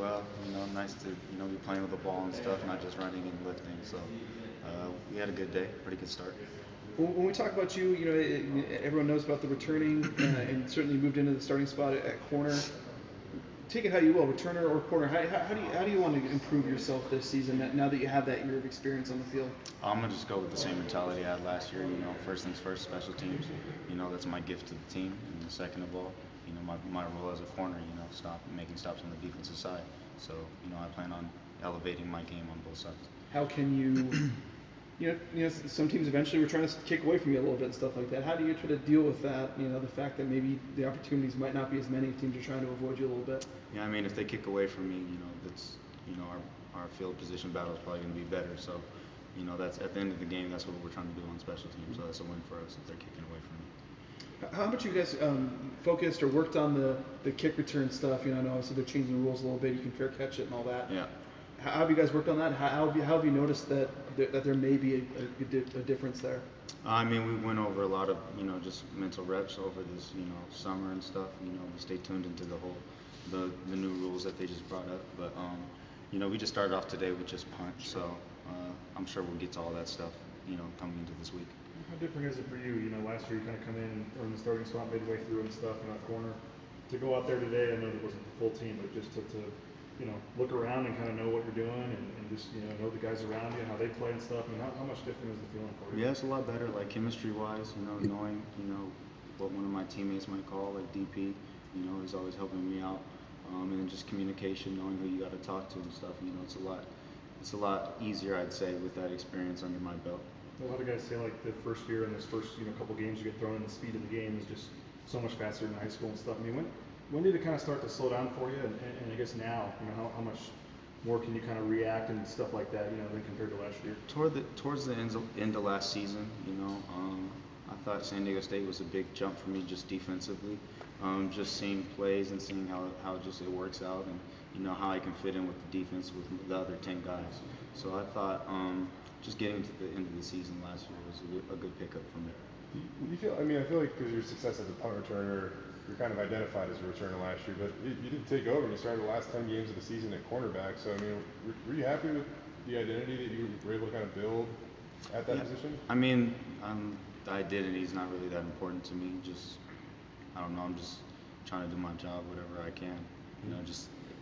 well. Nice to be playing with the ball and stuff, not just running and lifting. So we had a good day, pretty good start. When we talk about you, everyone knows about the returning, and certainly moved into the starting spot at corner. Take it how you will, returner or corner. How do you want to improve yourself this season now that you have that year of experience on the field? I'm gonna just go with the same mentality I had last year. First things first, special teams. That's my gift to the team. And second of all, my role as a corner. Making stops on the defensive side. So I plan on elevating my game on both sides. How can you? Some teams eventually were trying to kick away from you a little bit and stuff like that. How do you try to deal with that? The fact that maybe the opportunities might not be as many. Teams are trying to avoid you a little bit. Yeah, if they kick away from me, that's our field position battle is probably going to be better. So, that's at the end of the game. That's what we're trying to do on special teams. So that's a win for us if they're kicking away from me. How much you guys focused or worked on the kick return stuff? I know obviously they're changing the rules a little bit. You can fair catch it and all that. Yeah. How have you guys worked on that? How have you noticed that there may be a difference there? We went over a lot of just mental reps over this summer and stuff. We stayed tuned into the new rules that they just brought up. But we just started off today with just punt. So I'm sure we'll get to all that stuff coming into this week. How different is it for you? Last year you kind of come in or in the starting spot midway through and stuff in that corner. To go out there today, I know it wasn't the full team, but just to look around and kind of know what you're doing and just, know the guys around you and how they play and stuff. How much different is the feeling for you? Yeah, it's a lot better, like chemistry-wise, knowing, what one of my teammates might call, like DP, is always helping me out. And then just communication, knowing who you got to talk to and stuff, it's a lot easier, I'd say, with that experience under my belt. A lot of guys say, like, the first year and this first, couple games you get thrown in, the speed of the game is just so much faster than high school and stuff. When did it kind of start to slow down for you? And I guess now, how much more can you kind of react and stuff like that, than compared to last year? Towards the end of last season, I thought San Diego State was a big jump for me just defensively. Just seeing plays and seeing how just it works out and, how I can fit in with the defense with the other 10 guys. So I thought just getting to the end of the season last year was a good pickup for me. You feel? I feel like because your success as a punt returner, you're kind of identified as a returner last year. But you did take over and you started the last 10 games of the season at cornerback. So were you happy with the identity that you were able to kind of build at that position? I did, and he's not really that important to me. Just I don't know. I'm just trying to do my job, whatever I can.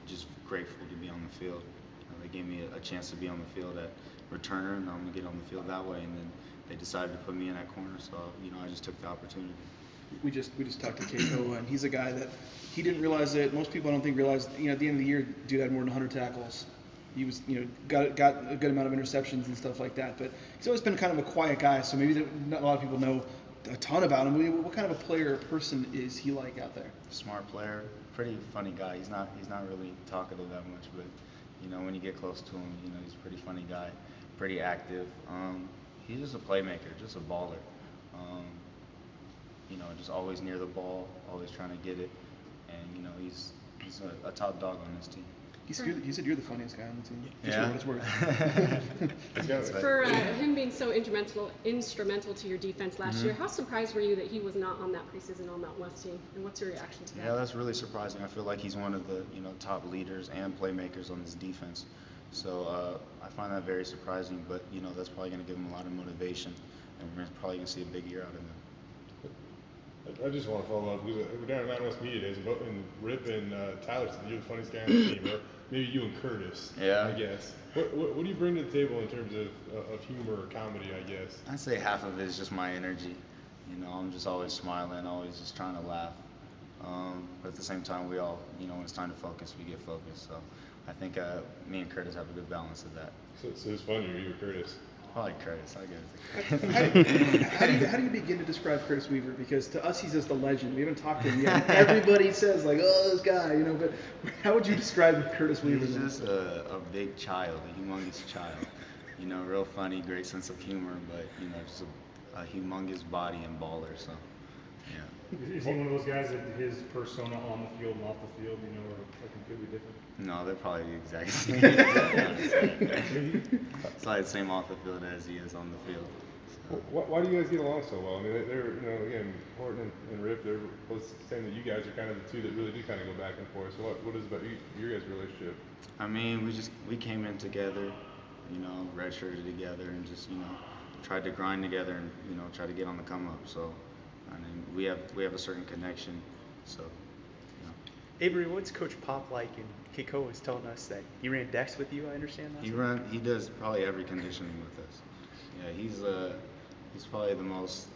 Just grateful to be on the field. They gave me a chance to be on the field at returner, and I'm gonna get on the field that way. And then they decided to put me in that corner, so I just took the opportunity. We just talked to Keiko, and he's a guy that he didn't realize it. Most people I don't think realized. At the end of the year, dude had more than 100 tackles. He was, got a good amount of interceptions and stuff like that. But he's always been kind of a quiet guy, so maybe not a lot of people know a ton about him. What kind of a player or person is he like out there? Smart player, pretty funny guy. He's not really talkative that much, but when you get close to him, he's a pretty funny guy, pretty active. He's just a playmaker, just a baller. Just always near the ball, always trying to get it, and he's a top dog on this team. He said you're the funniest guy on the team. Yeah. For what it's worth. For him being so instrumental to your defense last year, how surprised were you that he was not on that preseason All-Mountain West team? And what's your reaction to that? Yeah, that's really surprising. I feel like he's one of the top leaders and playmakers on this defense. So I find that very surprising. But that's probably going to give him a lot of motivation, and we're probably going to see a big year out of him. I just want to follow up because we're down at Mountain West Media Days, and Rip and Tyler said you're the funniest guy on the team, or maybe you and Curtis. Yeah. I guess. What do you bring to the table in terms of humor or comedy? I guess. I'd say half of it is just my energy. I'm just always smiling, always just trying to laugh. But at the same time, we all, when it's time to focus, we get focused. So I think me and Curtis have a good balance of that. So it's funny, you or Curtis? I like Curtis. I guess. How do you begin to describe Curtis Weaver? Because to us, he's just a legend. We haven't talked to him yet. Everybody says like, "Oh, this guy," But how would you describe Curtis Weaver? He's just a big child, a humongous child. Real funny, great sense of humor, but just a humongous body and baller. So, yeah. Is he one of those guys that his persona on the field and off the field, are completely different? No, they're probably the exact same. It's like the same off the field as he is on the field. So. Why do you guys get along so well? I mean, they're again, Horton and Rip, they're both saying that you guys are kind of the two that really do kind of go back and forth. So what is about your guys' relationship? I mean, we came in together, redshirted together, and just tried to grind together and try to get on the come up. So, I mean, we have a certain connection. So, Avery, what's Coach Pop like? And Keiko was telling us that he ran decks with you. I understand that. he does probably every conditioning with us. Yeah, he's probably the most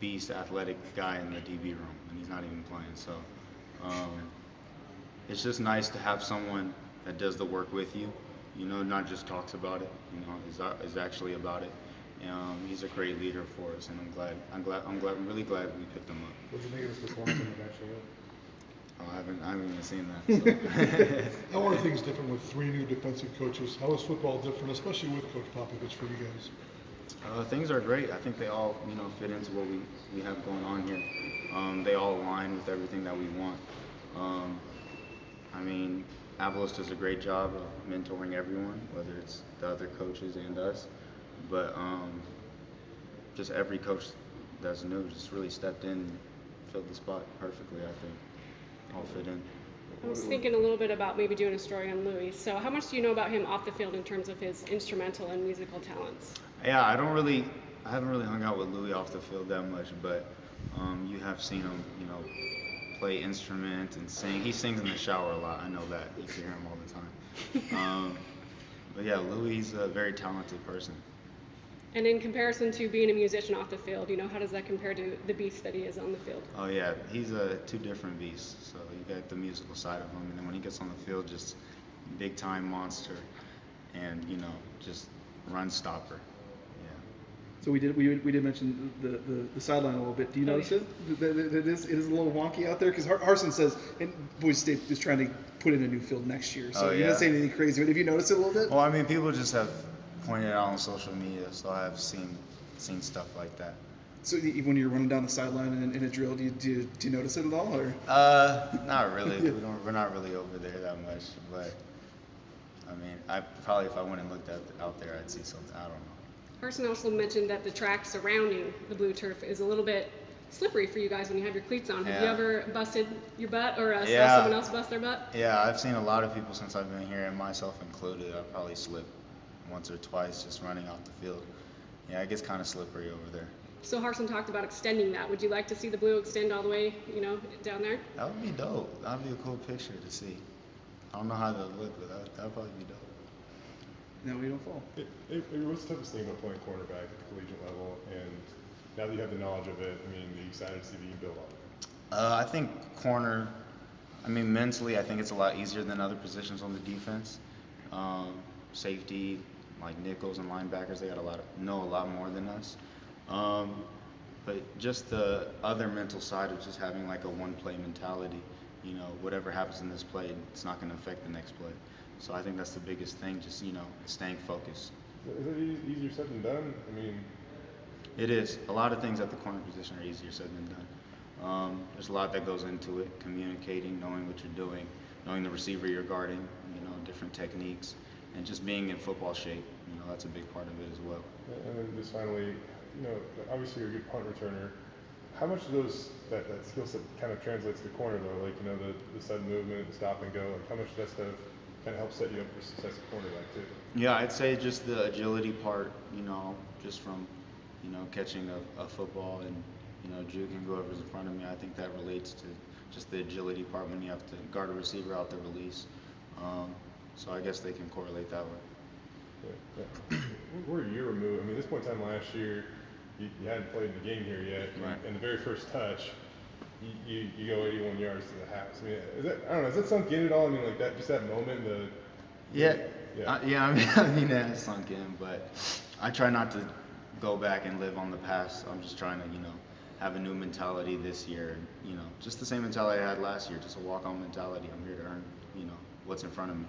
beast athletic guy in the DB room, and he's not even playing. So, it's just nice to have someone that does the work with you. Not just talks about it. Is actually about it. He's a great leader for us, and I'm really glad we picked him up. What did you think of his performance in the match? Oh, I haven't even seen that. So. How are things different with 3 new defensive coaches? How is football different, especially with Coach Popovich for you guys? Things are great. I think they all, fit into what we have going on here. They all align with everything that we want. I mean, Avalos does a great job of mentoring everyone, whether it's the other coaches and us. But just every coach that's new just really stepped in and filled the spot perfectly, I think. All fit in. I was thinking a little bit about maybe doing a story on Louis. So how much do you know about him off the field in terms of his instrumental and musical talents? Yeah, I haven't really hung out with Louis off the field that much, but you have seen him, play instrument and sing. He sings in the shower a lot. I know that. You can hear him all the time. But yeah, Louis is a very talented person. And in comparison to being a musician off the field, how does that compare to the beast that he is on the field? Oh yeah, he's two different beasts. So you got the musical side of him, and then when he gets on the field, just big time monster, and just run stopper. Yeah. So we did mention the sideline a little bit. Do you notice it? It is a little wonky out there because Harsin says and Boise State is trying to put in a new field next year. So you're not saying anything crazy, but have you noticed it a little bit? Well, I mean, people just have pointed out on social media, so I have seen stuff like that. So when you're running down the sideline in a drill, do you notice it at all, or? Not really. We're not really over there that much, but I mean, if I went and looked out there, I'd see something. I don't know. Harsin also mentioned that the track surrounding the blue turf is a little bit slippery for you guys when you have your cleats on. Have you ever busted your butt or saw someone else bust their butt? Yeah, I've seen a lot of people since I've been here, and myself included. I've probably slipped once or twice just running off the field. Yeah, it gets kind of slippery over there. So Harsin talked about extending that. Would you like to see the blue extend all the way, down there? That would be dope. That would be a cool picture to see. I don't know how that would look, but that would probably be dope. No, we don't fall. What's the toughest thing about playing cornerback at the collegiate level? And now that you have the knowledge of it, I mean, are you excited to see that you build on it? I think corner, mentally, I think it's a lot easier than other positions on the defense. Safety, like nickels and linebackers, they got know a lot more than us. But just the other mental side of just having like a one-play mentality. Whatever happens in this play, it's not going to affect the next play. So I think that's the biggest thing, just, staying focused. Is it easier said than done? I mean, it is. A lot of things at the corner position are easier said than done. There's a lot that goes into it, communicating, knowing what you're doing, knowing the receiver you're guarding, different techniques, and just being in football shape. That's a big part of it as well. And then just finally, obviously you're a good punt returner. How much of that skill set kind of translates to corner though? Like, the sudden movement, the stop and go, like how much of that stuff kind of helps set you up for success at cornerback too? Yeah, I'd say just the agility part, just from, catching a football and, juking whoever's in front of me. I think that relates to just the agility part when you have to guard a receiver out the release. So I guess they can correlate that way. Yeah. We're a year removed. I mean, at this point in time last year, you hadn't played the game here yet. Right. And the very first touch, you go 81 yards to the house. I mean, I don't know, is that sunk in at all? I mean, like that, just that moment, Yeah. That has sunk in, but I try not to go back and live on the past. I'm just trying to, have a new mentality this year. And, just the same mentality I had last year, just a walk-on mentality. I'm here to earn, what's in front of me.